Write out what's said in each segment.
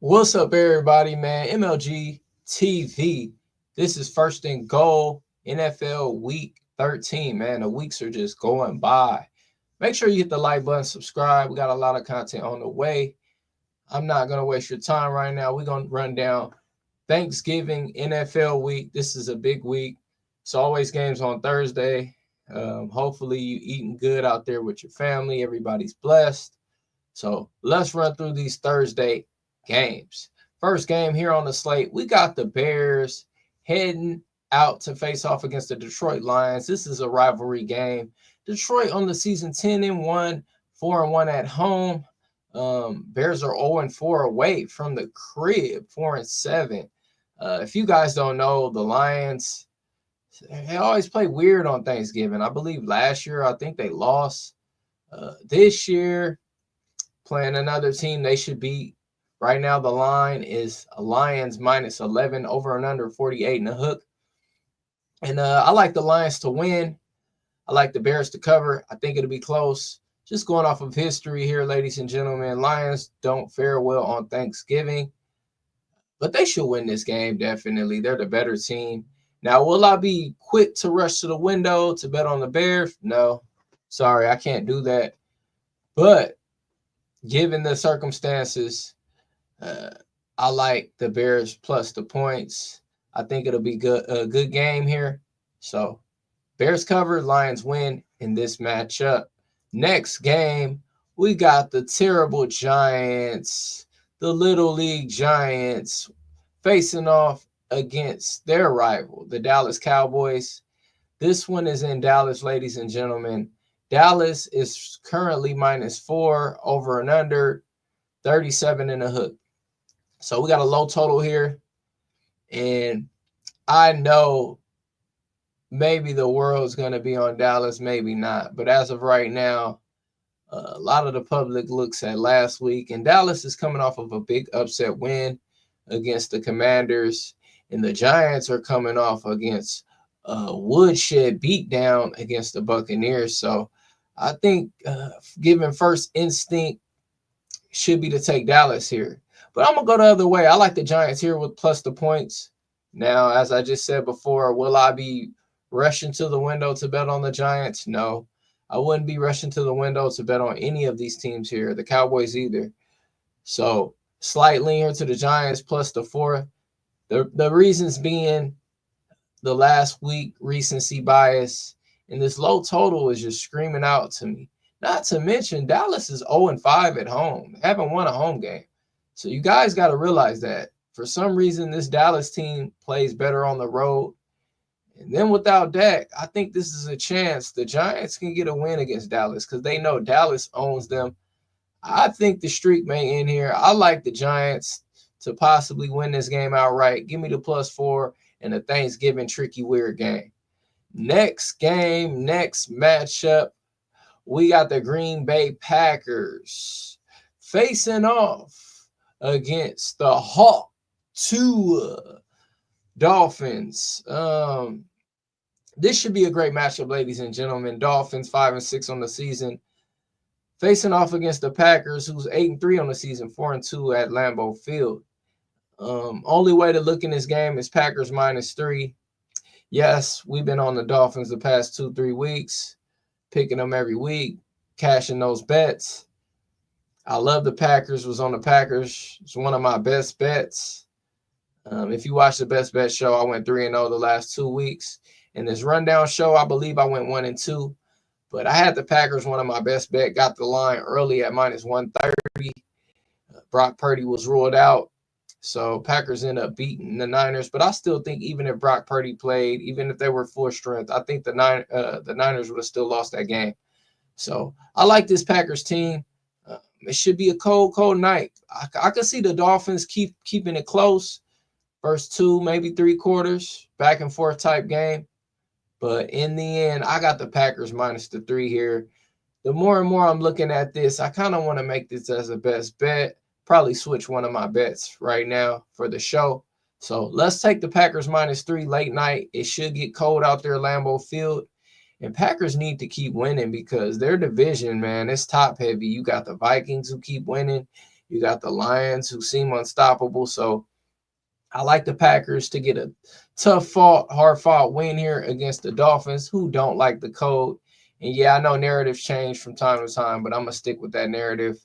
What's up, everybody, man? MLG TV. This is First and Goal NFL Week 13, man. The weeks are just going by. Make sure you hit the like button, subscribe. We got a lot of content on the way. I'm not going to waste your time right now. We're going to run down Thanksgiving NFL Week. This is a big week. It's always games on Thursday. Hopefully, you eating good out there with your family. Everybody's blessed. So let's run through these Thursday games. First game here on the slate, we got the Bears heading out to face off against the Detroit Lions. This is a rivalry game. Detroit on the season 10-1, 4-1 at home. Bears are 0-4 away from the crib, 4-7. If you guys don't know, the Lions, they always play weird on Thanksgiving. I believe last year, I think they lost. This year, playing another team they should beat. Right now, the line is Lions minus 11, over and under 48 and a hook. And I like the Lions to win. I like the Bears to cover. I think it'll be close. Just going off of history here, ladies and gentlemen, Lions don't fare well on Thanksgiving, but they should win this game, definitely. They're the better team. Now, will I be quick to rush to the window to bet on the Bears? No. Sorry, I can't do that. But given the circumstances, I like the Bears plus the points. I think it'll be a good game here. So Bears cover, Lions win in this matchup. Next game, we got the terrible Giants, the Little League Giants, facing off against their rival, the Dallas Cowboys. This one is in Dallas, ladies and gentlemen. Dallas is currently minus 4, over and under 37 and a hook. So we got a low total here. And I know maybe the world's going to be on Dallas, maybe not. But as of right now, a lot of the public looks at last week. And Dallas is coming off of a big upset win against the Commanders. And the Giants are coming off against woodshed beatdown against the Buccaneers. So I think given first instinct should be to take Dallas here. But I'm going to go the other way. I like the Giants here with plus the points. Now, as I just said before, will I be rushing to the window to bet on the Giants? No. I wouldn't be rushing to the window to bet on any of these teams here, the Cowboys either. So slight lean here to the Giants plus the 4. The reasons being the last week recency bias, and this low total is just screaming out to me. Not to mention, Dallas is 0-5 at home. They haven't won a home game. So you guys got to realize that. For some reason, this Dallas team plays better on the road. And then without Dak, I think this is a chance the Giants can get a win against Dallas because they know Dallas owns them. I think the streak may end here. I like the Giants to possibly win this game outright. Give me the plus 4 in a Thanksgiving tricky weird game. Next game, next matchup, we got the Green Bay Packers facing off against the Hawk 2 Dolphins. This should be a great matchup, ladies and gentlemen. Dolphins 5-6 on the season, facing off against the Packers, who's 8-3 on the season, 4-2 at Lambeau Field. Only way to look in this game is Packers minus 3. Yes, we've been on the Dolphins the past 2-3 weeks, picking them every week, cashing those bets. I love the Packers, was on the Packers. It's one of my best bets. If you watch the Best Bet show, I went 3-0 the last 2 weeks. In this rundown show, I believe I went 1-2. But I had the Packers, one of my best bet, got the line early at minus 130. Brock Purdy was ruled out. So Packers end up beating the Niners. But I still think even if Brock Purdy played, even if they were full strength, I think the Niners would have still lost that game. So I like this Packers team. It should be a cold, cold night. I could see the Dolphins keeping it close. First 2, maybe 3 quarters, back and forth type game. But in the end, I got the Packers minus the 3 here. The more and more I'm looking at this, I kind of want to make this as a best bet. Probably switch one of my bets right now for the show. So let's take the Packers minus 3 late night. It should get cold out there at Lambeau Field. And Packers need to keep winning because their division, man, it's top heavy. You got the Vikings who keep winning. You got the Lions, who seem unstoppable. So I like the Packers to get a hard-fought win here against the Dolphins, who don't like the code. And yeah, I know narratives change from time to time, but I'm going to stick with that narrative.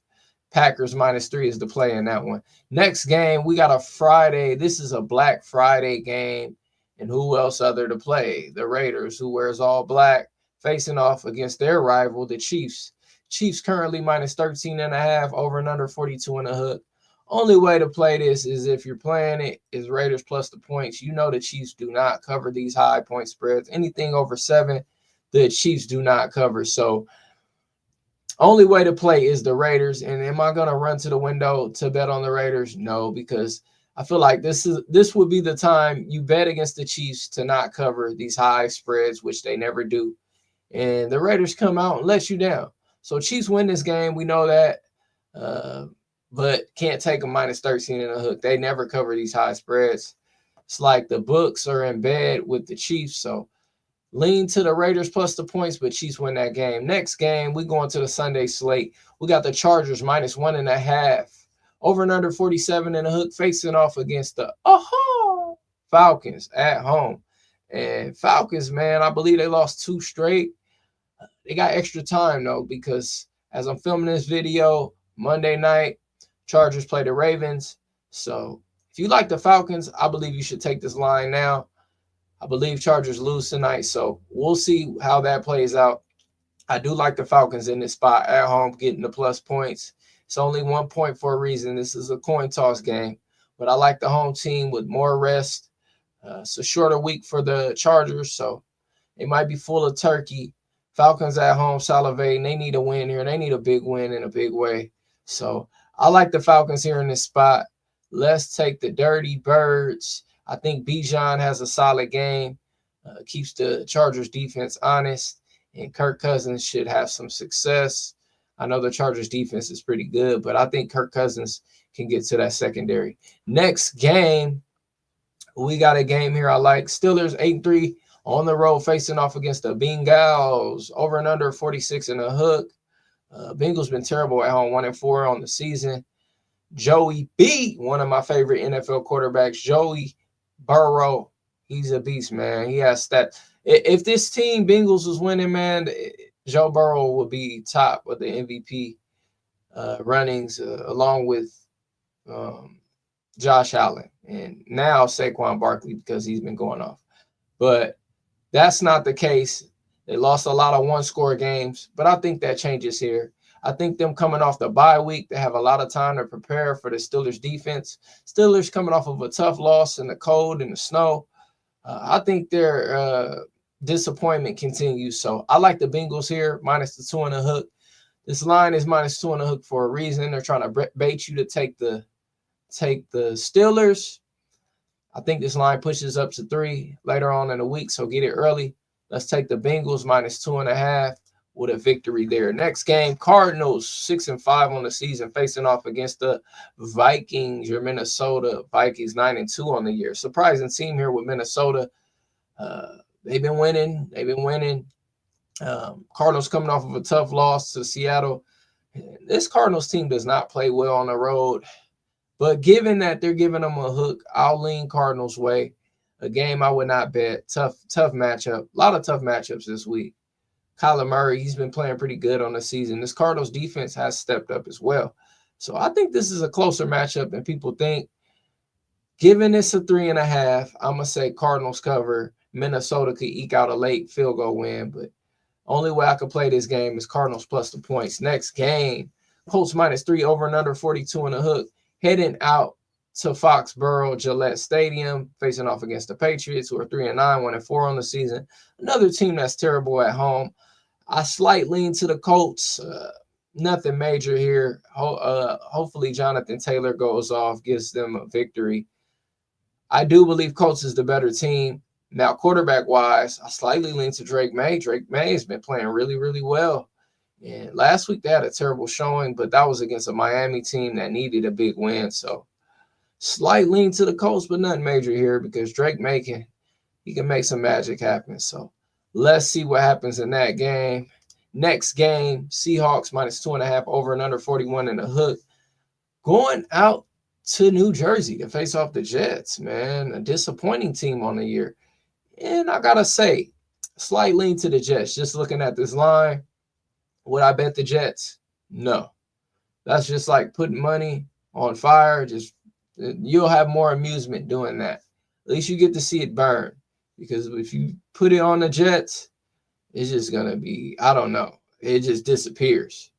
Packers -3 is the play in that one. Next game, we got a Friday. This is a Black Friday game. And who else other to play? The Raiders, who wears all black, facing off against their rival, the Chiefs. Chiefs currently -13.5, over and under 42.5. Only way to play this is if you're playing it is Raiders plus the points. You know the Chiefs do not cover these high point spreads. Anything over 7, the Chiefs do not cover. So only way to play is the Raiders. And am I going to run to the window to bet on the Raiders? No, because I feel like this would be the time you bet against the Chiefs to not cover these high spreads, which they never do. And the Raiders come out and let you down. So Chiefs win this game. We know that. But can't take a -13.5. They never cover these high spreads. It's like the books are in bed with the Chiefs. So lean to the Raiders plus the points, but Chiefs win that game. Next game, we go into the Sunday slate. We got the Chargers -1.5. Over and under 47.5, facing off against the Falcons at home. And Falcons, man, I believe they lost 2 straight. They got extra time, though, because as I'm filming this video, Monday night, Chargers play the Ravens. So if you like the Falcons, I believe you should take this line now. I believe Chargers lose tonight, so we'll see how that plays out. I do like the Falcons in this spot at home, getting the plus points. It's only 1 point for a reason. This is a coin toss game, but I like the home team with more rest. It's a shorter week for the Chargers, so they might be full of turkey. Falcons at home salivating. They need a win here. They need a big win in a big way. So I like the Falcons here in this spot. Let's take the Dirty Birds. I think Bijan has a solid game, keeps the Chargers defense honest, and Kirk Cousins should have some success. I know the Chargers defense is pretty good, but I think Kirk Cousins can get to that secondary. Next game, we got a game here I like. Steelers 8-3 on the road facing off against the Bengals. Over and under 46.5. Bengals been terrible at home, 1-4 on the season. Joey B, one of my favorite NFL quarterbacks, Joey Burrow, he's a beast, man. He has stats. If this team, Bengals, was winning, man, Joe Burrow would be top of the MVP runnings, along with Josh Allen. And now Saquon Barkley, because he's been going off. But that's not the case. They lost a lot of one-score games, but I think that changes here. I think them coming off the bye week, they have a lot of time to prepare for the Steelers defense. Steelers coming off of a tough loss in the cold and the snow. I think their disappointment continues. So I like the Bengals here, -2.5. This line is -2.5 for a reason. They're trying to bait you to take the Steelers. I think this line pushes up to 3 later on in the week, so get it early. Let's take the Bengals -2.5 with a victory there. Next game, Cardinals 6-5 on the season, facing off against the Vikings. Your Minnesota Vikings 9-2 on the year. Surprising team here with Minnesota. They've been winning. Cardinals coming off of a tough loss to Seattle. This Cardinals team does not play well on the road. But given that they're giving them a hook, I'll lean Cardinals' way. A game I would not bet. Tough matchup. A lot of tough matchups this week. Kyler Murray, he's been playing pretty good on the season. This Cardinals defense has stepped up as well. So I think this is a closer matchup than people think. Given this a 3.5, I'm going to say Cardinals cover. Minnesota could eke out a late field goal win, but only way I could play this game is Cardinals plus the points. Next game, Colts -3, over and under 42.5. Heading out to Foxborough Gillette Stadium, facing off against the Patriots, who are 3-9, 1-4 on the season. Another team that's terrible at home. I slight lean to the Colts. Nothing major here. Hopefully Jonathan Taylor goes off, gives them a victory. I do believe Colts is the better team. Now, quarterback-wise, I slightly lean to Drake May. Drake May has been playing really, really well. And last week they had a terrible showing, but that was against a Miami team that needed a big win. So slight lean to the Colts, but nothing major here because Drake May can make some magic happen. So let's see what happens in that game. Next game, Seahawks -2.5, over and under 41.5. Going out to New Jersey to face off the Jets, man. A disappointing team on the year. And I gotta say, slight lean to the Jets. Just looking at this line, would I bet the Jets? No. That's just like putting money on fire. Just you'll have more amusement doing that. At least you get to see it burn. Because if you put it on the Jets, it's just gonna be, I don't know. It just disappears.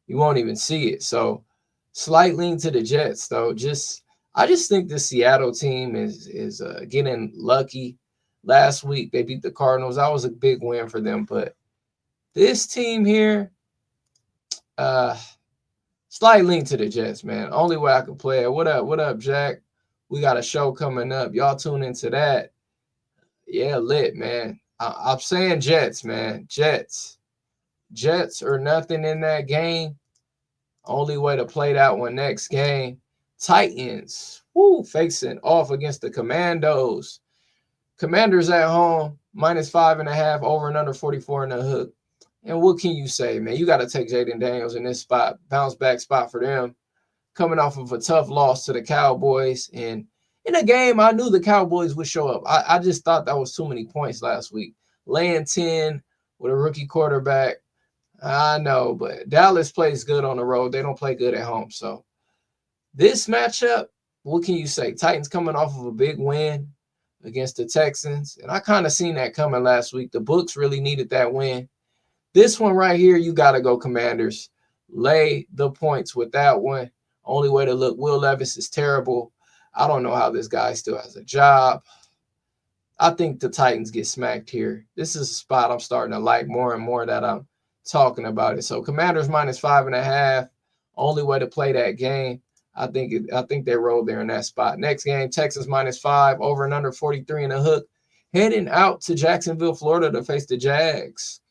You won't even see it. So slight lean to the Jets, though. I just think the Seattle team is getting lucky. Last week they beat the Cardinals. That was a big win for them. But this team here, uh, slight lean to the Jets, man. Only way I could play it. What up? What up, Jack? We got a show coming up. Y'all tune into that. Yeah, lit, man. I'm saying Jets, man. Jets. Jets or nothing in that game. Only way to play that one next game. Titans. Woo, facing off against the Commandos. Commanders at home, -5.5, over and under 44 in the hook. And what can you say, man? You got to take Jaden Daniels in this spot, bounce back spot for them. Coming off of a tough loss to the Cowboys. And in a game, I knew the Cowboys would show up. I just thought that was too many points last week. Laying 10 with a rookie quarterback. I know, but Dallas plays good on the road. They don't play good at home. So this matchup, what can you say? Titans coming off of a big win against the Texans. And I kind of seen that coming last week. The books really needed that win. This one right here, you got to go Commanders. Lay the points with that one. Only way to look. Will Levis is terrible. I don't know how this guy still has a job. I think the Titans get smacked here. This is a spot I'm starting to like more and more that I'm talking about it. So Commanders -5.5. Only way to play that game. I think they rolled there in that spot. Next game, Texas -5, over and under 43 in the hook. Heading out to Jacksonville, Florida to face the Jags.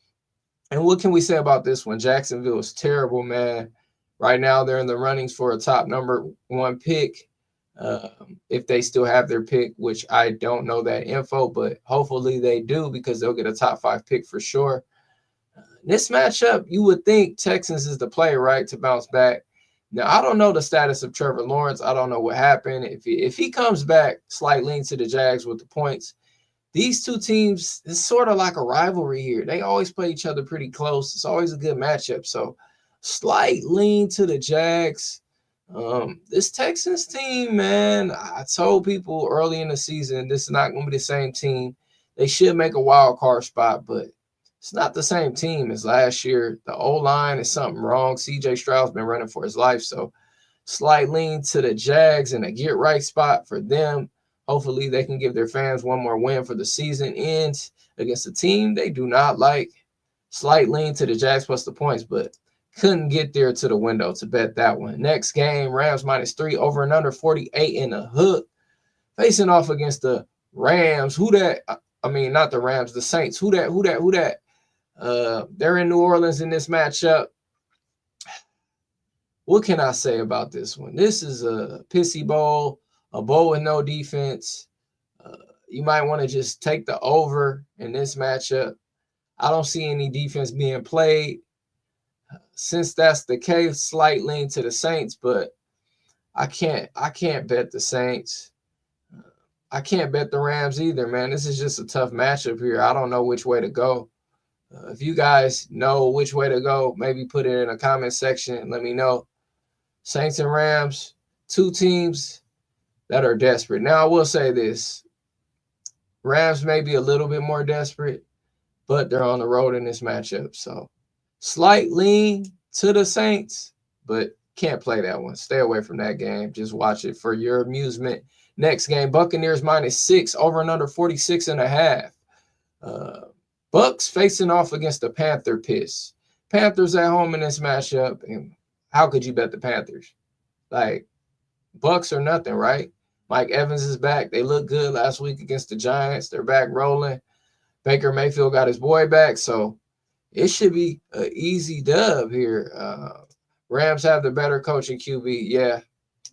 And what can we say about this one? Jacksonville is terrible, man. Right now, they're in the runnings for a top #1 pick. If they still have their pick, which I don't know that info, but hopefully they do because they'll get a top 5 pick for sure. This matchup, you would think Texans is the play, right, to bounce back. Now, I don't know the status of Trevor Lawrence. I don't know what happened. If he comes back, slight lean to the Jags with the points. These two teams, it's sort of like a rivalry here. They always play each other pretty close. It's always a good matchup. So, slight lean to the Jags. This Texans team, man, I told people early in the season this is not going to be the same team. They should make a wild card spot, but it's not the same team as last year. The O-line is something wrong. C.J. Stroud's been running for his life, so slight lean to the Jags and a get-right spot for them. Hopefully they can give their fans one more win for the season ends against a team they do not like. Slight lean to the Jags plus the points, but couldn't get there to the window to bet that one. Next game, Rams -3, over and under 48 in the hook. Facing off against the Rams. Who that? I mean, not the Rams, the Saints. Who that? They're in New Orleans in this matchup. What can I say about this one? This is a pissy bowl, a bowl with no defense. You might want to just take the over in this matchup. I don't see any defense being played. Since that's the case, slight lean to the Saints, but I can't bet the Saints. I can't bet the Rams either, man. This is just a tough matchup here. I don't know which way to go. If you guys know which way to go, maybe put it in a comment section and let me know. Saints and Rams, two teams that are desperate. Now, I will say this. Rams may be a little bit more desperate, but they're on the road in this matchup. So, slight lean to the Saints, but can't play that one. Stay away from that game. Just watch it for your amusement. Next game, Buccaneers -6, over and under 46.5. Bucks facing off against the Panther Piss. Panthers at home in this matchup, and how could you bet the Panthers? Like, Bucks or nothing, right? Mike Evans is back. They looked good last week against the Giants. They're back rolling. Baker Mayfield got his boy back, so it should be an easy dub here. Rams have the better coaching QB. Yeah,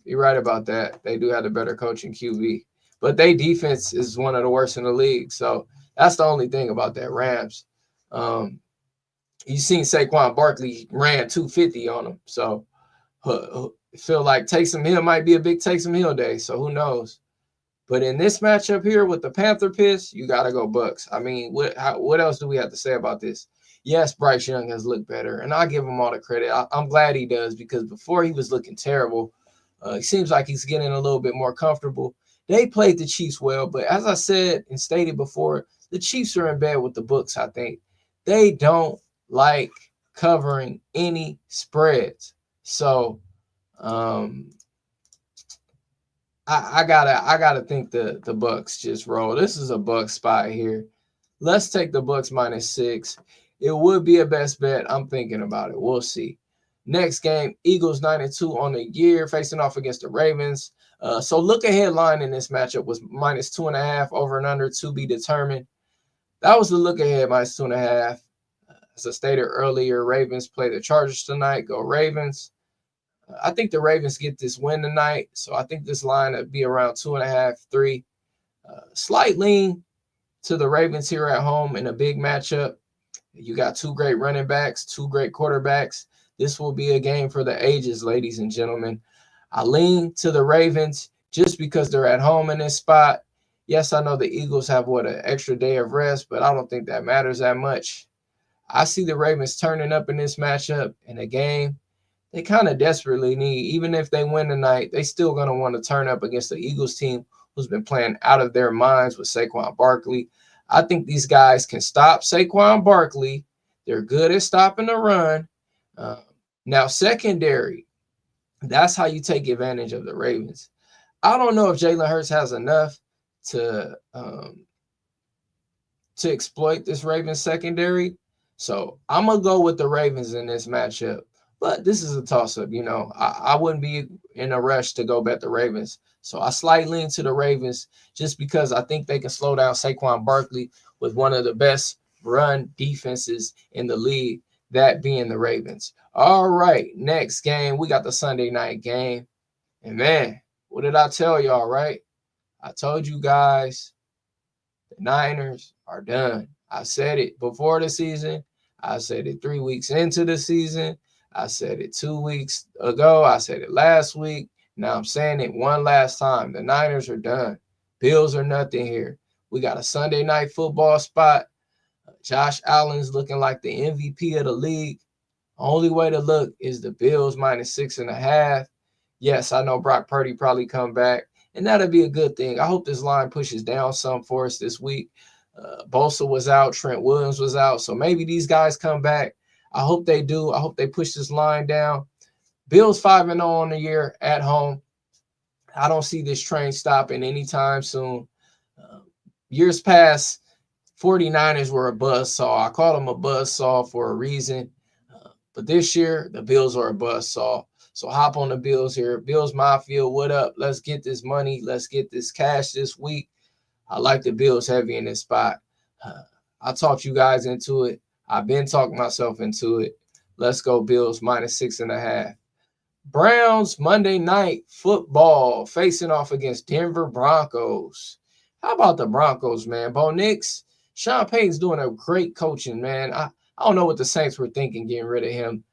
you're right about that. They do have the better coaching QB. But their defense is one of the worst in the league, so that's the only thing about that Rams. You seen Saquon Barkley ran 250 on them. So feel like Taysom Hill might be a big Taysom Hill day, so who knows? But in this matchup here with the Panther Piss, you got to go Bucks. I mean, what else do we have to say about this? Yes, Bryce Young has looked better, and I give him all the credit. I'm glad he does, because before he was looking terrible. It seems like he's getting a little bit more comfortable. They played the Chiefs well, but as I said and stated before, the Chiefs are in bed with the books, I think. They don't like covering any spreads. So I gotta think the Bucks just roll. This is a Bucks spot here. Let's take the Bucks -6. It would be a best bet. I'm thinking about it. We'll see. Next game, Eagles 9-2 on the year, facing off against the Ravens. So look ahead line in this matchup was -2.5, over and under to be determined. That was the look ahead, -2.5. As I stated earlier, Ravens play the Chargers tonight. Go Ravens. I think the Ravens get this win tonight, so I think this line would be around 2.5, 3. Slight lean to the Ravens here at home in a big matchup. You got two great running backs, two great quarterbacks. This will be a game for the ages, ladies and gentlemen. I lean to the Ravens just because they're at home in this spot. Yes, I know the Eagles have, an extra day of rest, but I don't think that matters that much. I see the Ravens turning up in this matchup in a game they kind of desperately need. Even if they win tonight, they still going to want to turn up against the Eagles team who's been playing out of their minds with Saquon Barkley. I think these guys can stop Saquon Barkley. They're good at stopping the run. Now, secondary, that's how you take advantage of the Ravens. I don't know if Jalen Hurts has enough to exploit this Ravens secondary. So I'm going to go with the Ravens in this matchup. But this is a toss-up, I wouldn't be in a rush to go bet the Ravens. So I slightly lean to the Ravens just because I think they can slow down Saquon Barkley with one of the best run defenses in the league, that being the Ravens. All right, next game, we got the Sunday night game. And, man, what did I tell y'all, right? I told you guys the Niners are done. I said it before the season. I said it 3 weeks into the season. I said it 2 weeks ago. I said it last week. Now I'm saying it one last time. The Niners are done. Bills are nothing here. We got a Sunday night football spot. Josh Allen's looking like the MVP of the league. Only way to look is the Bills -6.5. Yes, I know Brock Purdy probably come back, and that'll be a good thing. I hope this line pushes down some for us this week. Bosa was out. Trent Williams was out. So maybe these guys come back. I hope they do. I hope they push this line down. Bills 5-0 on the year at home. I don't see this train stopping anytime soon. Years past, 49ers were a buzzsaw. I call them a buzzsaw for a reason. But this year, the Bills are a buzzsaw. So hop on the Bills here. Bills Mafia, what up? Let's get this money. Let's get this cash this week. I like the Bills heavy in this spot. I talked you guys into it. I've been talking myself into it. Let's go Bills -6.5. Browns Monday Night Football facing off against Denver Broncos. How about the Broncos, man? Bo Nix, Sean Payton's doing a great coaching, man. I don't know what the Saints were thinking getting rid of him.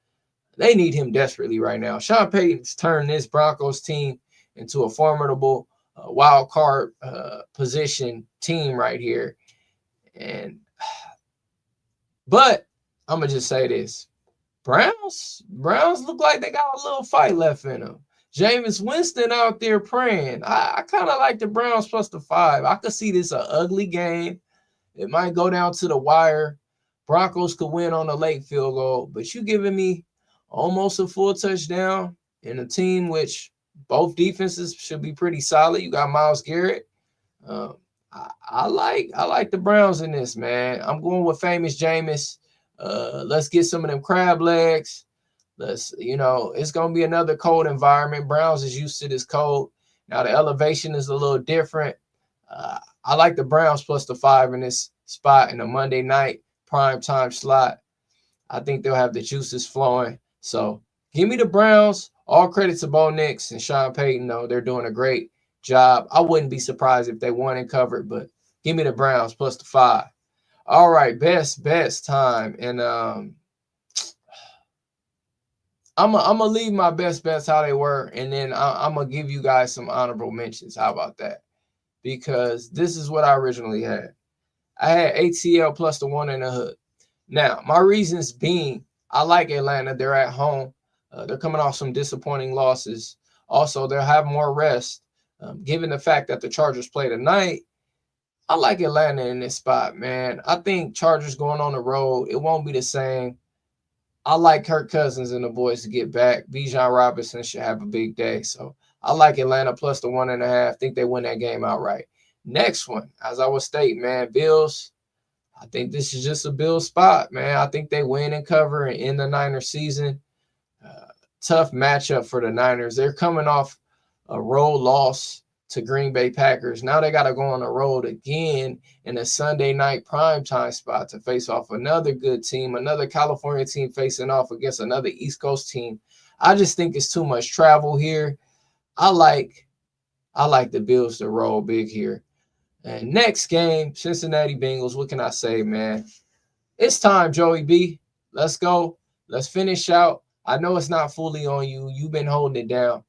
They need him desperately right now. Sean Payton's turned this Broncos team into a formidable wild card position team right here. But I'm going to just say this. Browns look like they got a little fight left in them. Jameis Winston out there praying. I kind of like the Browns +5. I could see this an ugly game. It might go down to the wire. Broncos could win on a late field goal. But you giving me almost a full touchdown in a team which both defenses should be pretty solid. You got Myles Garrett. I like the Browns in this, man. I'm going with famous Jameis. Let's get some of them crab legs. It's going to be another cold environment. Browns is used to this cold. Now the elevation is a little different. I like the Browns +5 in this spot in a Monday night prime time slot. I think they'll have the juices flowing. So give me the Browns. All credit to Bo Nix and Sean Payton, though. They're doing a great job. I wouldn't be surprised if they won and covered, but give me the Browns +5. All right, best time. And I'm gonna leave my best bets how they were, and then I'm gonna give you guys some honorable mentions. How about that? Because this is what I originally had. I had ATL plus the 1.5. Now, my reasons being, I like Atlanta. They're at home. They're coming off some disappointing losses. Also, they'll have more rest. Given the fact that the Chargers play tonight, I like Atlanta in this spot, man. I think Chargers going on the road, it won't be the same. I like Kirk Cousins and the boys to get back. Bijan Robinson should have a big day. So I like Atlanta plus the 1.5. Think they win that game outright. Next one, as I was stating, man, Bills. I think this is just a Bills spot, man. I think they win and cover and end the Niners season. Tough matchup for the Niners. They're coming off a road loss to Green Bay Packers. Now they got to go on the road again in a Sunday night primetime spot to face off another good team, another California team facing off against another East Coast team. I just think it's too much travel here. I like the Bills to roll big here. And next game, Cincinnati Bengals. What can I say, man? It's time, Joey B. Let's go. Let's finish out. I know it's not fully on you. You've been holding it down,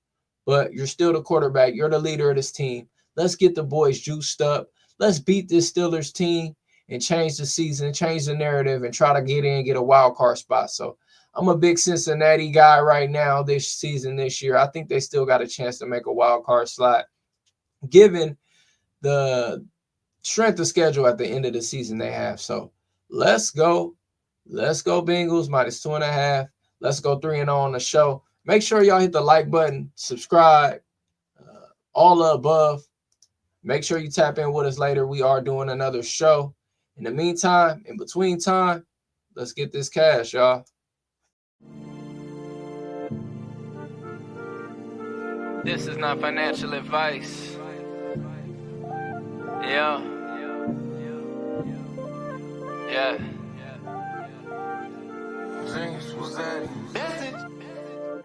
but you're still the quarterback. You're the leader of this team. Let's get the boys juiced up. Let's beat this Steelers team and change the season, change the narrative, and try to get in, get a wild card spot. So I'm a big Cincinnati guy right now this season, this year. I think they still got a chance to make a wild card slot, given the strength of schedule at the end of the season they have. So let's go. Let's go Bengals minus 2.5. Let's go 3-0 on the show. Make sure y'all hit the like button, subscribe, all the above. Make sure you tap in with us later. We are doing another show. In the meantime, in between time, let's get this cash, y'all. This is not financial advice. Yeah.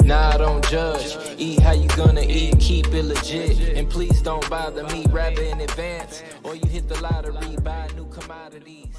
Nah, I don't judge. Eat how you gonna eat, keep it legit. And please don't bother me, rather in advance. Or you hit the lottery, buy new commodities.